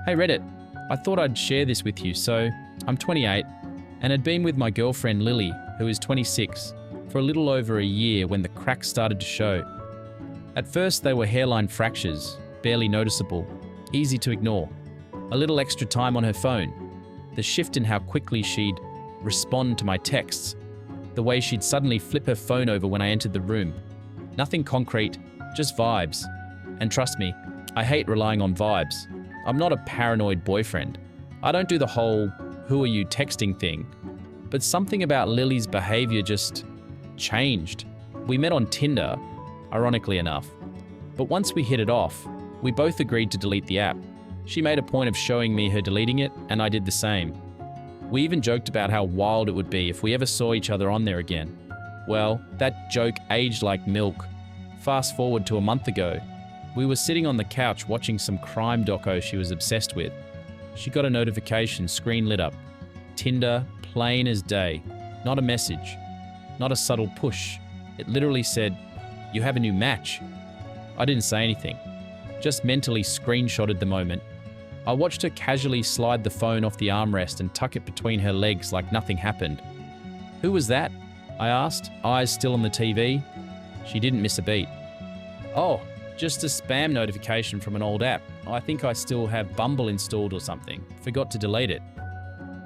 Hey Reddit, I thought I'd share this with you. So, I'm 28 and had been with my girlfriend Lily, who is 26, for a little over a year when the cracks started to show. At first they were hairline fractures, barely noticeable, easy to ignore. A little extra time on her phone, the shift in how quickly she'd respond to my texts, the way she'd suddenly flip her phone over when I entered the room. Nothing concrete, just vibes. And trust me, I hate relying on vibes. I'm not a paranoid boyfriend. I don't do the whole "who are you texting" thing. But something about Lily's behavior just changed. We met on Tinder, ironically enough. But once we hit it off, we both agreed to delete the app. She made a point of showing me her deleting it, and I did the same. We even joked about how wild it would be if we ever saw each other on there again. Well, that joke aged like milk. Fast forward to a month ago. We were sitting on the couch watching some crime doco she was obsessed with. She got a notification, screen lit up. Tinder, plain as day. Not a message. Not a subtle push. It literally said, "You have a new match." I didn't say anything. Just mentally screenshotted the moment. I watched her casually slide the phone off the armrest and tuck it between her legs like nothing happened. "Who was that?" I asked, eyes still on the TV. She didn't miss a beat. "Oh, just a spam notification from an old app. I think I still have Bumble installed or something. Forgot to delete it."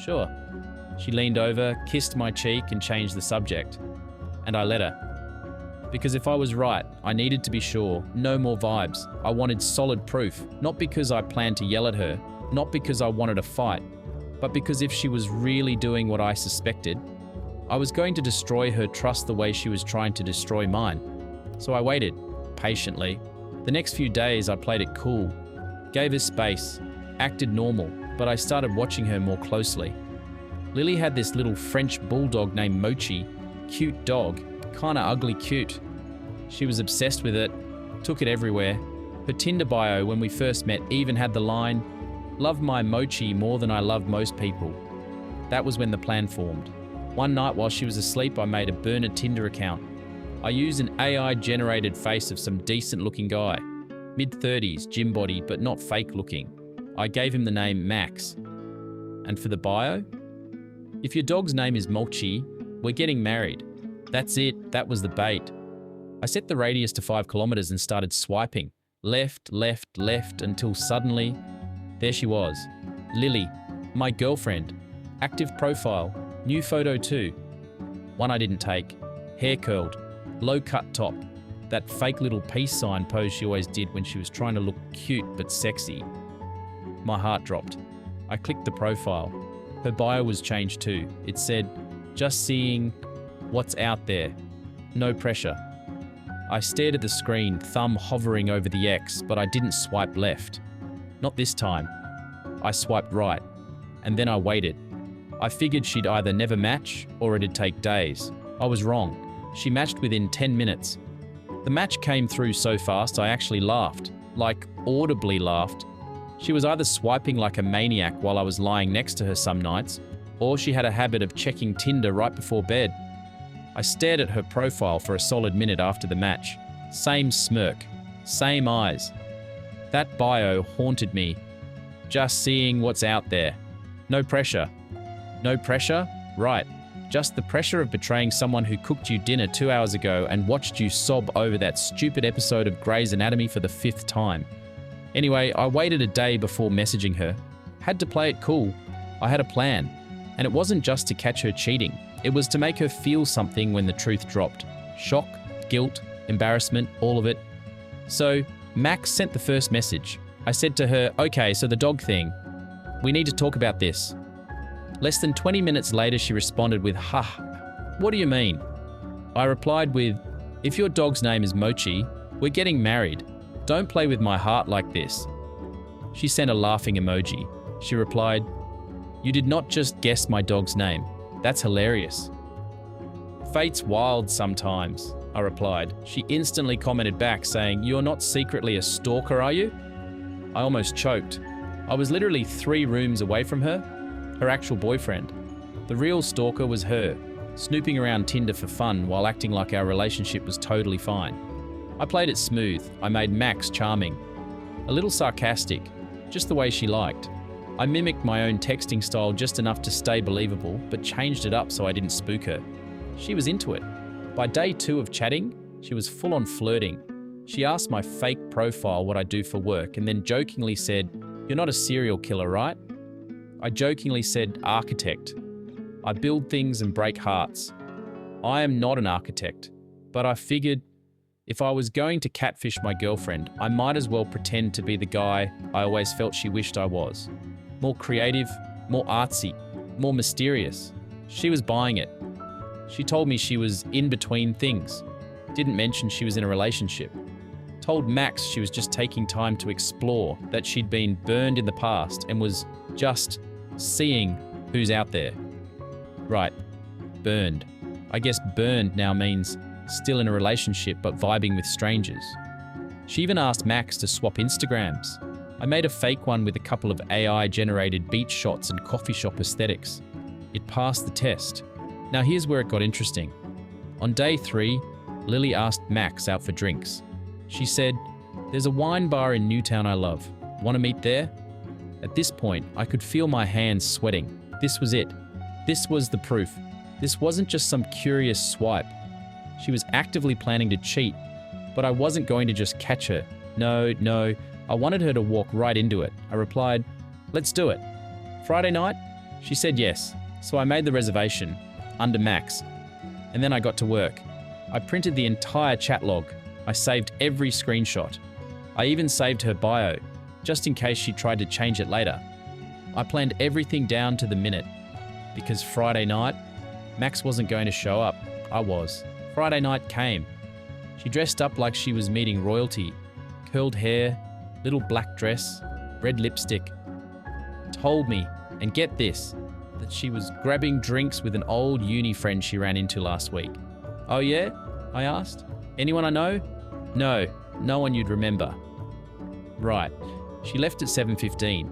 "Sure." She leaned over, kissed my cheek and changed the subject. And I let her. Because if I was right, I needed to be sure. No more vibes. I wanted solid proof. Not because I planned to yell at her. Not because I wanted a fight. But because if she was really doing what I suspected, I was going to destroy her trust the way she was trying to destroy mine. So I waited, patiently. The next few days I played it cool, gave her space, acted normal, but I started watching her more closely. Lily had this little French bulldog named Mochi, cute dog, kinda ugly cute. She was obsessed with it, took it everywhere. Her Tinder bio when we first met even had the line, "Love my Mochi more than I love most people." That was when the plan formed. One night while she was asleep, I made a burner Tinder account. I used an AI-generated face of some decent-looking guy. Mid-30s, gym body, but not fake-looking. I gave him the name Max. And for the bio? "If your dog's name is Mochi, we're getting married." That's it, that was the bait. I set the radius to 5 kilometers and started swiping. Left, left, left, until suddenly, there she was. Lily, my girlfriend. Active profile, new photo too. One I didn't take. Hair curled. Low cut top, that fake little peace sign pose she always did when she was trying to look cute but sexy. My heart dropped. I clicked the profile. Her bio was changed too. It said, "Just seeing what's out there. No pressure." I stared at the screen, thumb hovering over the X, but I didn't swipe left. Not this time. I swiped right, and then I waited. I figured she'd either never match or it'd take days. I was wrong. She matched within 10 minutes. The match came through so fast I actually laughed, like audibly laughed. She was either swiping like a maniac while I was lying next to her some nights, or she had a habit of checking Tinder right before bed. I stared at her profile for a solid minute after the match. Same smirk, same eyes. That bio haunted me. Just seeing what's out there. No pressure. No pressure? Right. Just the pressure of betraying someone who cooked you dinner 2 hours ago and watched you sob over that stupid episode of Grey's Anatomy for the 5th time. Anyway, I waited a day before messaging her. Had to play it cool. I had a plan. And it wasn't just to catch her cheating. It was to make her feel something when the truth dropped. Shock, guilt, embarrassment, all of it. So, Max sent the first message. I said to her, "Okay, so the dog thing. We need to talk about this." Less than 20 minutes later, she responded with, "What do you mean?" I replied with, "If your dog's name is Mochi, we're getting married. Don't play with my heart like this." She sent a laughing emoji. She replied, "You did not just guess my dog's name. That's hilarious." "Fate's wild sometimes," I replied. She instantly commented back saying, "You're not secretly a stalker, are you?" I almost choked. I was literally 3 rooms away from her actual boyfriend. The real stalker was her, snooping around Tinder for fun while acting like our relationship was totally fine. I played it smooth. I made Max charming, a little sarcastic, just the way she liked. I mimicked my own texting style just enough to stay believable, but changed it up so I didn't spook her. She was into it. By day 2 of chatting, she was full on flirting. She asked my fake profile what I do for work and then jokingly said, "You're not a serial killer, right?" I jokingly said, "Architect. I build things and break hearts." I am not an architect, but I figured if I was going to catfish my girlfriend, I might as well pretend to be the guy I always felt she wished I was. More creative, more artsy, more mysterious. She was buying it. She told me she was in between things. Didn't mention she was in a relationship. Told Max she was just taking time to explore, that she'd been burned in the past and was just seeing who's out there. Right, burned. I guess burned now means still in a relationship but vibing with strangers. She even asked Max to swap Instagrams. I made a fake one with a couple of AI-generated beach shots and coffee shop aesthetics. It passed the test. Now here's where it got interesting. On day 3, Lily asked Max out for drinks. She said, "There's a wine bar in Newtown I love. Want to meet there?" At this point, I could feel my hands sweating. This was it. This was the proof. This wasn't just some curious swipe. She was actively planning to cheat, but I wasn't going to just catch her. No, I wanted her to walk right into it. I replied, "Let's do it." Friday night? She said yes, so I made the reservation, under Max, and then I got to work. I printed the entire chat log. I saved every screenshot. I even saved her bio, just in case she tried to change it later. I planned everything down to the minute, because Friday night, Max wasn't going to show up. I was. Friday night came. She dressed up like she was meeting royalty. Curled hair, little black dress, red lipstick. Told me, and get this, that she was grabbing drinks with an old uni friend she ran into last week. "Oh yeah?" I asked. "Anyone I know?" No one you'd remember." Right. She left at 7:15.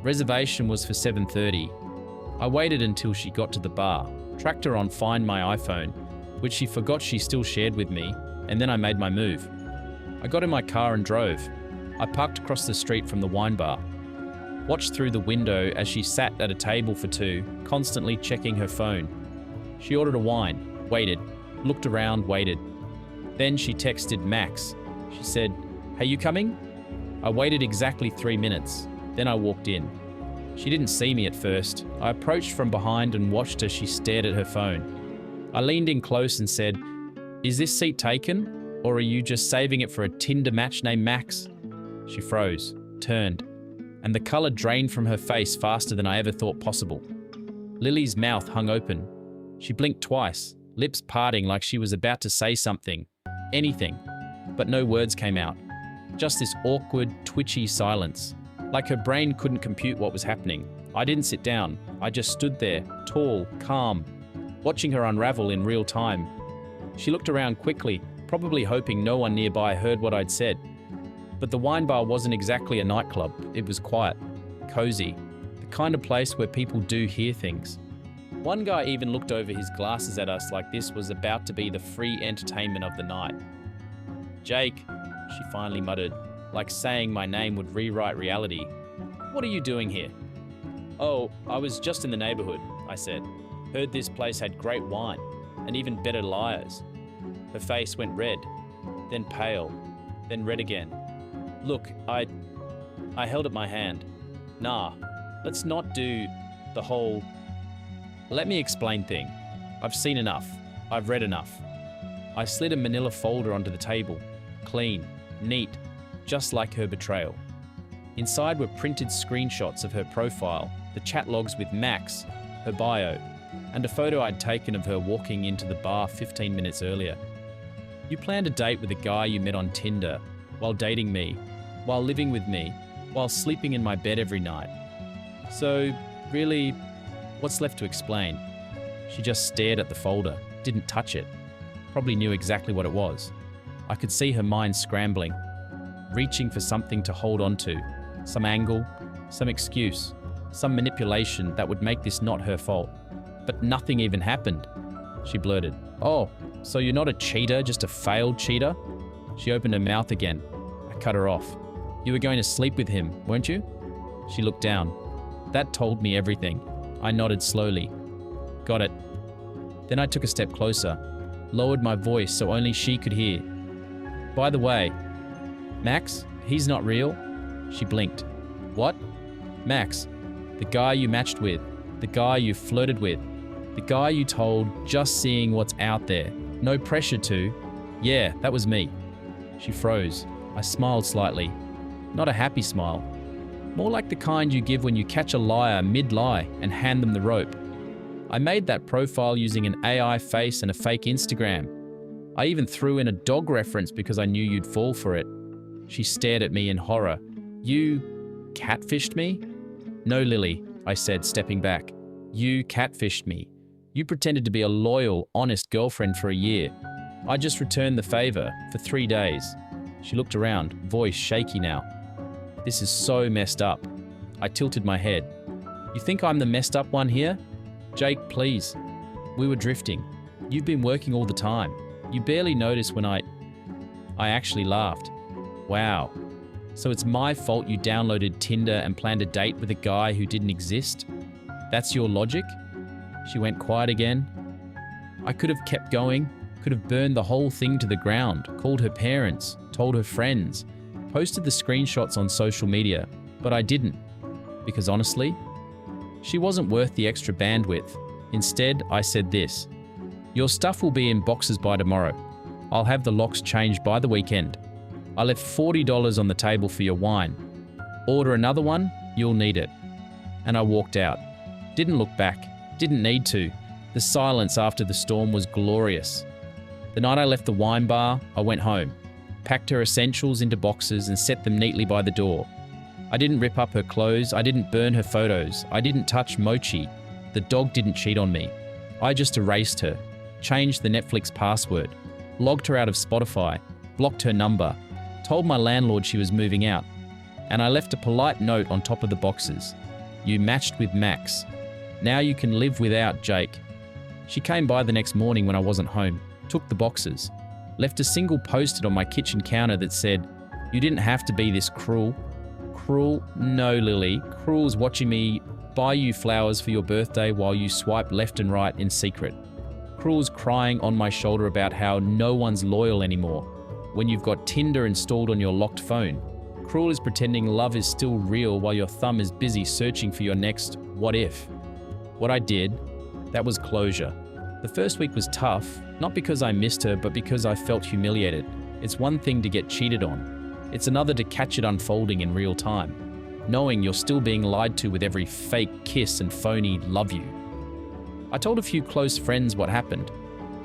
Reservation was for 7:30. I waited until she got to the bar, tracked her on Find My iPhone, which she forgot she still shared with me, and then I made my move. I got in my car and drove. I parked across the street from the wine bar. Watched through the window as she sat at a table for 2, constantly checking her phone. She ordered a wine, waited, looked around, waited. Then she texted Max. She said, "Hey, you coming?" I waited exactly 3 minutes. Then I walked in. She didn't see me at first. I approached from behind and watched as she stared at her phone. I leaned in close and said, "Is this seat taken? Or are you just saving it for a Tinder match named Max?" She froze, turned, and the color drained from her face faster than I ever thought possible. Lily's mouth hung open. She blinked twice, lips parting like she was about to say something, anything, but no words came out. Just this awkward, twitchy silence, like her brain couldn't compute what was happening. I didn't sit down. I just stood there, tall, calm, watching her unravel in real time. She looked around quickly, probably hoping no one nearby heard what I'd said. But the wine bar wasn't exactly a nightclub. It was quiet, cozy, the kind of place where people do hear things. One guy even looked over his glasses at us like this was about to be the free entertainment of the night. "Jake," she finally muttered, like saying my name would rewrite reality. "What are you doing here?" "Oh, I was just in the neighborhood," I said. "Heard this place had great wine, and even better liars." Her face went red, then pale, then red again. "Look, I held up my hand. Nah, let's not do the whole let me explain thing. I've seen enough. I've read enough." I slid a manila folder onto the table. Clean, neat, just like her betrayal. Inside were printed screenshots of her profile, the chat logs with Max, her bio, and a photo I'd taken of her walking into the bar 15 minutes earlier. You planned a date with a guy you met on Tinder, while dating me, while living with me, while sleeping in my bed every night. So, really, what's left to explain? She just stared at the folder, didn't touch it. Probably knew exactly what it was. I could see her mind scrambling, reaching for something to hold on to, some angle, some excuse, some manipulation that would make this not her fault. But nothing even happened. She blurted, "Oh, so you're not a cheater, just a failed cheater?" She opened her mouth again. I cut her off. "You were going to sleep with him, weren't you?" She looked down. That told me everything. I nodded slowly. Got it. Then I took a step closer, lowered my voice so only she could hear. By the way, Max, he's not real. She blinked. What? Max, the guy you matched with, the guy you flirted with, the guy you told just seeing what's out there, no pressure to. Yeah, that was me. She froze. I smiled slightly. Not a happy smile. More like the kind you give when you catch a liar mid-lie and hand them the rope. I made that profile using an AI face and a fake Instagram. I even threw in a dog reference because I knew you'd fall for it. She stared at me in horror. You catfished me? No, Lily, I said, stepping back. You catfished me. You pretended to be a loyal, honest girlfriend for a year. I just returned the favor for 3 days. She looked around, voice shaky now. This is so messed up. I tilted my head. You think I'm the messed up one here? Jake, please. We were drifting. You've been working all the time. You barely noticed when I actually laughed. Wow. So it's my fault you downloaded Tinder and planned a date with a guy who didn't exist? That's your logic? She went quiet again. I could have kept going, could have burned the whole thing to the ground, called her parents, told her friends, posted the screenshots on social media, but I didn't. Because honestly, she wasn't worth the extra bandwidth. Instead, I said this. Your stuff will be in boxes by tomorrow. I'll have the locks changed by the weekend. I left $40 on the table for your wine. Order another one, you'll need it. And I walked out. Didn't look back. Didn't need to. The silence after the storm was glorious. The night I left the wine bar, I went home, packed her essentials into boxes and set them neatly by the door. I didn't rip up her clothes. I didn't burn her photos. I didn't touch Mochi. The dog didn't cheat on me. I just erased her, changed the Netflix password, logged her out of Spotify, blocked her number, told my landlord she was moving out, and I left a polite note on top of the boxes. You matched with Max. Now you can live without Jake. She came by the next morning when I wasn't home, took the boxes, left a single post-it on my kitchen counter that said, you didn't have to be this cruel. Cruel? No, Lily. Cruel's watching me buy you flowers for your birthday while you swipe left and right in secret. Cruel's crying on my shoulder about how no one's loyal anymore when you've got Tinder installed on your locked phone. Cruel is pretending love is still real while your thumb is busy searching for your next what if. What I did, that was closure. The first week was tough, not because I missed her, but because I felt humiliated. It's one thing to get cheated on. It's another to catch it unfolding in real time, knowing you're still being lied to with every fake kiss and phony love you. I told a few close friends what happened.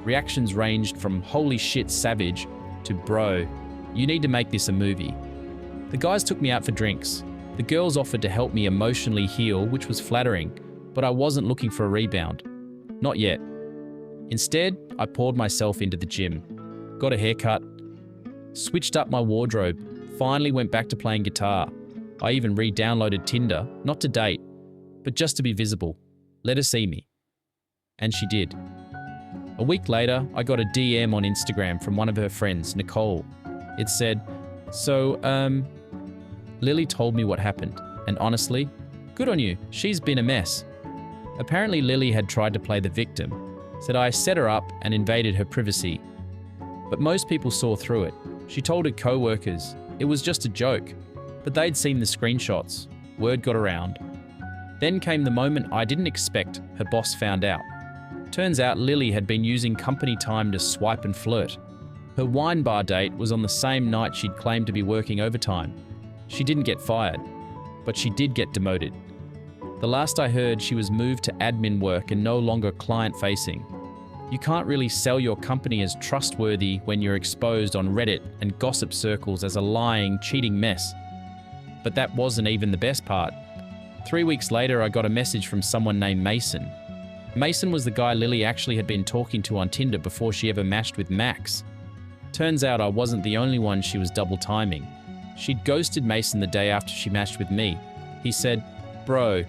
Reactions ranged from holy shit savage to bro, you need to make this a movie. The guys took me out for drinks. The girls offered to help me emotionally heal, which was flattering, but I wasn't looking for a rebound. Not yet. Instead, I poured myself into the gym, got a haircut, switched up my wardrobe, finally went back to playing guitar. I even re-downloaded Tinder, not to date, but just to be visible. Let her see me. And she did. A week later, I got a DM on Instagram from one of her friends, Nicole. It said, Lily told me what happened, and honestly, good on you, she's been a mess. Apparently Lily had tried to play the victim, said I set her up and invaded her privacy. But most people saw through it. She told her co-workers it was just a joke, but they'd seen the screenshots. Word got around. Then came the moment I didn't expect. Her boss found out. Turns out Lily had been using company time to swipe and flirt. Her wine bar date was on the same night she'd claimed to be working overtime. She didn't get fired, but she did get demoted. The last I heard, she was moved to admin work and no longer client-facing. You can't really sell your company as trustworthy when you're exposed on Reddit and gossip circles as a lying, cheating mess. But that wasn't even the best part. 3 weeks later, I got a message from someone named Mason. Mason was the guy Lily actually had been talking to on Tinder before she ever matched with Max. Turns out I wasn't the only one she was double timing. She'd ghosted Mason the day after she matched with me. He said, "Bro,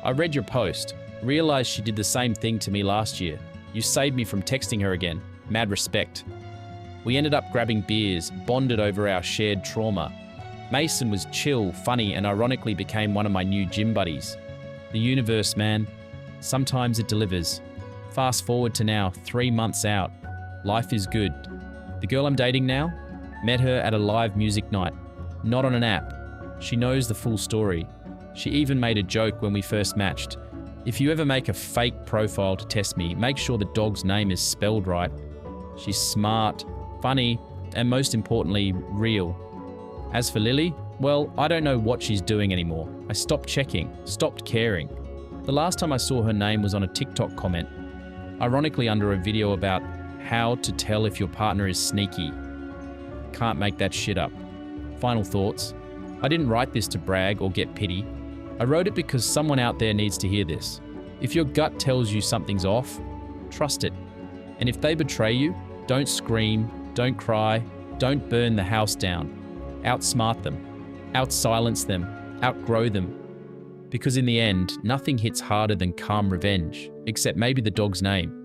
I read your post. Realized she did the same thing to me last year. You saved me from texting her again. Mad respect." We ended up grabbing beers, bonded over our shared trauma. Mason was chill, funny, and ironically became one of my new gym buddies. The universe, man. Sometimes it delivers. Fast forward to now, 3 months out. Life is good. The girl I'm dating now, met her at a live music night, not on an app. She knows the full story. She even made a joke when we first matched. If you ever make a fake profile to test me, make sure the dog's name is spelled right. She's smart, funny, and most importantly, real. As for Lily, well, I don't know what she's doing anymore. I stopped checking, stopped caring. The last time I saw her name was on a TikTok comment, ironically under a video about how to tell if your partner is sneaky. Can't make that shit up. Final thoughts. I didn't write this to brag or get pity. I wrote it because someone out there needs to hear this. If your gut tells you something's off, trust it. And if they betray you, don't scream, don't cry, don't burn the house down. Outsmart them, outsilence them, outgrow them. Because in the end, nothing hits harder than calm revenge, except maybe the dog's name.